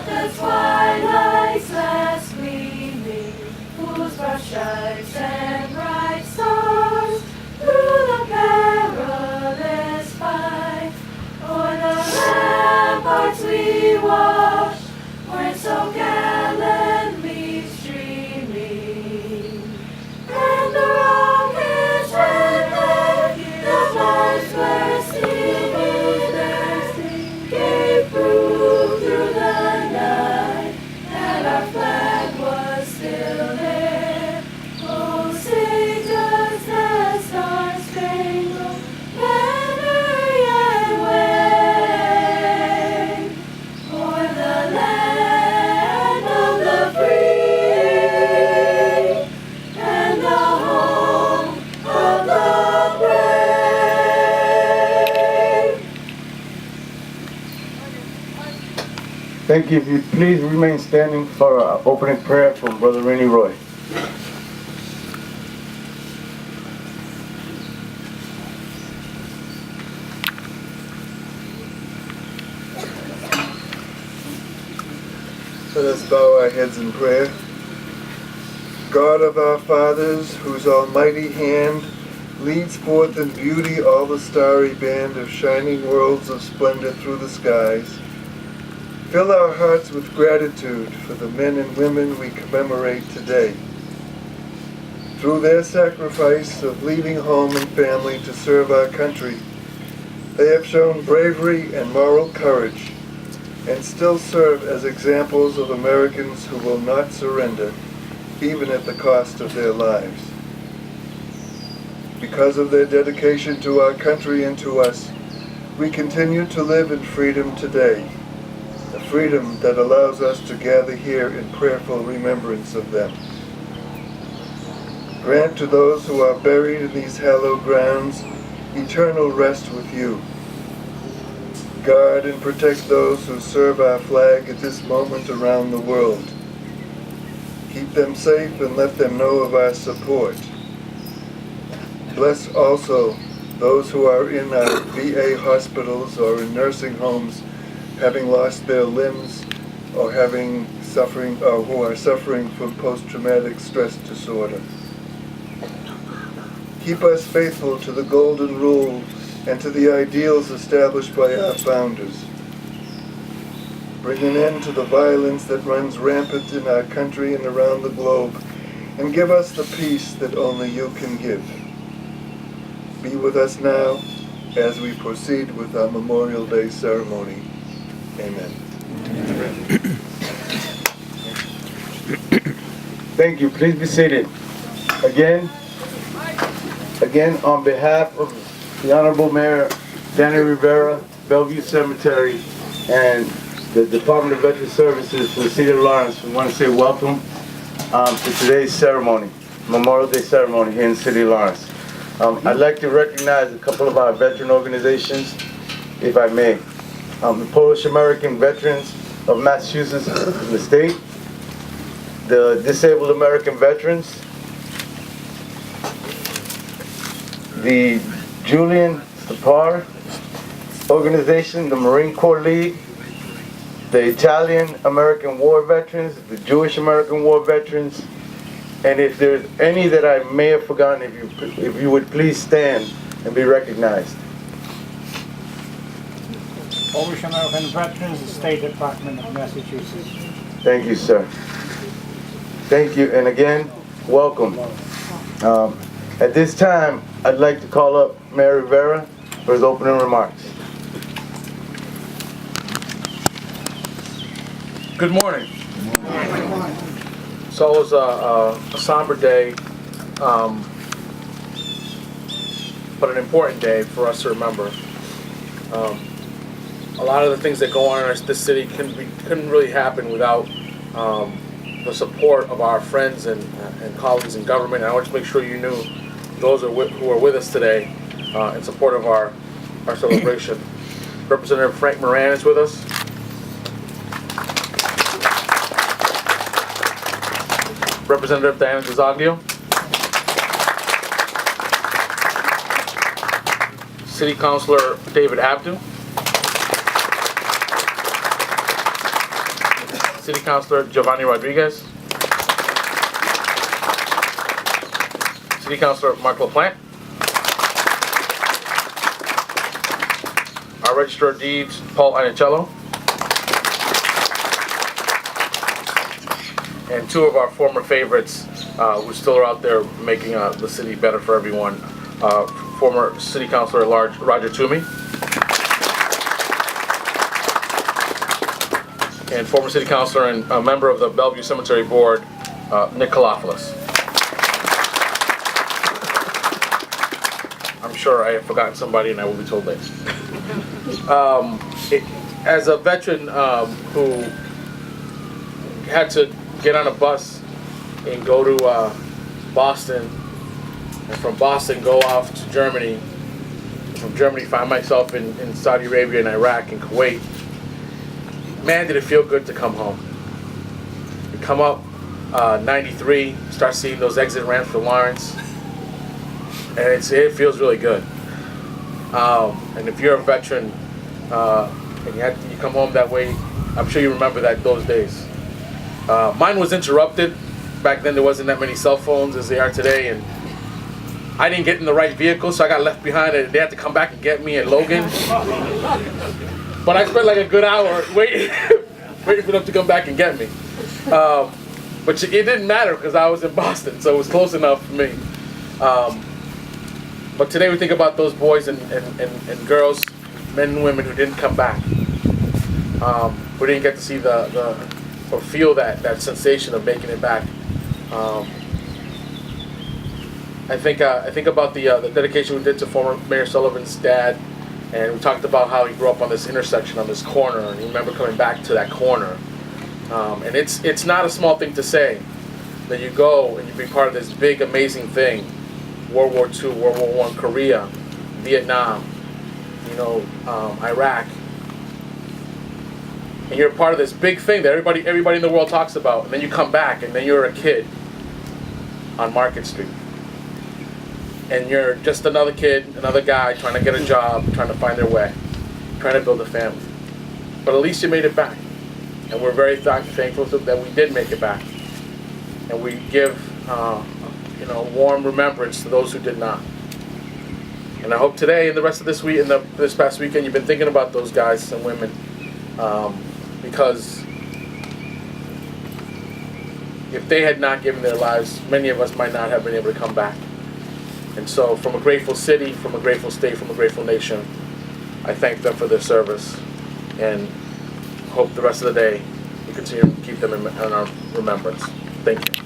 the twilight's last gleaming, whose broad stripes and bright stars through the perilous fight, o'er the ramparts we watch, were so gallantly streaming, and the rockets red glare, the lights were steaming there, gave proof through the night that our flag was still there. Oh, sing does the star-spangled banner yet wave o'er the land of the free and the home of the brave. Thank you. If you please remain standing for opening prayer from Brother Rennie Roy. Let us bow our heads in prayer. God of our fathers, whose almighty hand leads forth in beauty all the starry band of shining worlds of splendor through the skies, fill our hearts with gratitude for the men and women we commemorate today. Through their sacrifice of leaving home and family to serve our country, they have shown bravery and moral courage, and still serve as examples of Americans who will not surrender, even at the cost of their lives. Because of their dedication to our country and to us, we continue to live in freedom today, a freedom that allows us to gather here in prayerful remembrance of them. Grant to those who are buried in these hallowed grounds eternal rest with you. Guard and protect those who serve our flag at this moment around the world. Keep them safe and let them know of our support. Bless also those who are in our VA hospitals or in nursing homes, having lost their limbs or who are suffering from post-traumatic stress disorder. Keep us faithful to the golden rule and to the ideals established by our founders. Bring an end to the violence that runs rampant in our country and around the globe, and give us the peace that only you can give. Be with us now as we proceed with our Memorial Day ceremony. Amen. Thank you. Please be seated. Again, on behalf of the Honorable Mayor Danny Rivera, Bellevue Cemetery, and the Department of Veteran Services for the City of Lawrence, we want to say welcome to today's ceremony, Memorial Day ceremony here in the City of Lawrence. I'd like to recognize a couple of our veteran organizations, if I may. The Polish American Veterans of Massachusetts in the state, the Disabled American Veterans, the Julian Stapar organization, the Marine Corps League, the Italian American War Veterans, the Jewish American War Veterans, and if there's any that I may have forgotten, if you would please stand and be recognized. Polish American Veterans, the State Department of Massachusetts. Thank you, sir. Thank you, and again, welcome. At this time, I'd like to call up Mayor Rivera for his opening remarks. Good morning. It's always a somber day, but an important day for us to remember. A lot of the things that go on in this city couldn't really happen without the support of our friends and colleagues in government. And I want to make sure you knew those who are with us today in support of our celebration. Representative Frank Moran is with us. Representative Diana DeZoglio. City Councilor David Abdu. City Councilor Giovanni Rodriguez. City Councilor Mark LaPlante. Our Registrar of Deeds, Paul Anicello. And two of our former favorites who still are out there making the city better for everyone. Former City Councilor at Large, Roger Toomey. And former City Councilor and a member of the Bellevue Cemetery Board, Nick Kalopoulos. I'm sure I have forgotten somebody and I will be told later. As a veteran who had to get on a bus and go to Boston, and from Boston go off to Germany, from Germany find myself in Saudi Arabia and Iraq and Kuwait, man did it feel good to come home. You come up 93, start seeing those exit ramps for Lawrence, and it feels really good. And if you're a veteran and you come home that way, I'm sure you remember those days. Mine was interrupted. Back then there wasn't that many cell phones as they are today, and I didn't get in the right vehicle, so I got left behind and they had to come back and get me in Logan. But I spent like a good hour waiting for them to come back and get me. But it didn't matter because I was in Boston, so it was close enough for me. But today we think about those boys and girls, men and women who didn't come back. Who didn't get to see or feel that sensation of making it back. I think about the dedication we did to former Mayor Sullivan's dad, and we talked about how he grew up on this intersection, on this corner, and you remember coming back to that corner. And it's not a small thing to say that you go and you be part of this big, amazing thing. World War II, World War I, Korea, Vietnam, Iraq. And you're part of this big thing that everybody in the world talks about, and then you come back and then you're a kid on Market Street. And you're just another kid, another guy trying to get a job, trying to find their way, trying to build a family. But at least you made it back. And we're very thankful that we did make it back. And we give warm remembrance to those who did not. And I hope today and the rest of this week and this past weekend you've been thinking about those guys and women, because if they had not given their lives, many of us might not have been able to come back. And so from a grateful city, from a grateful state, from a grateful nation, I thank them for their service and hope the rest of the day we continue to keep them in our remembrance. Thank you.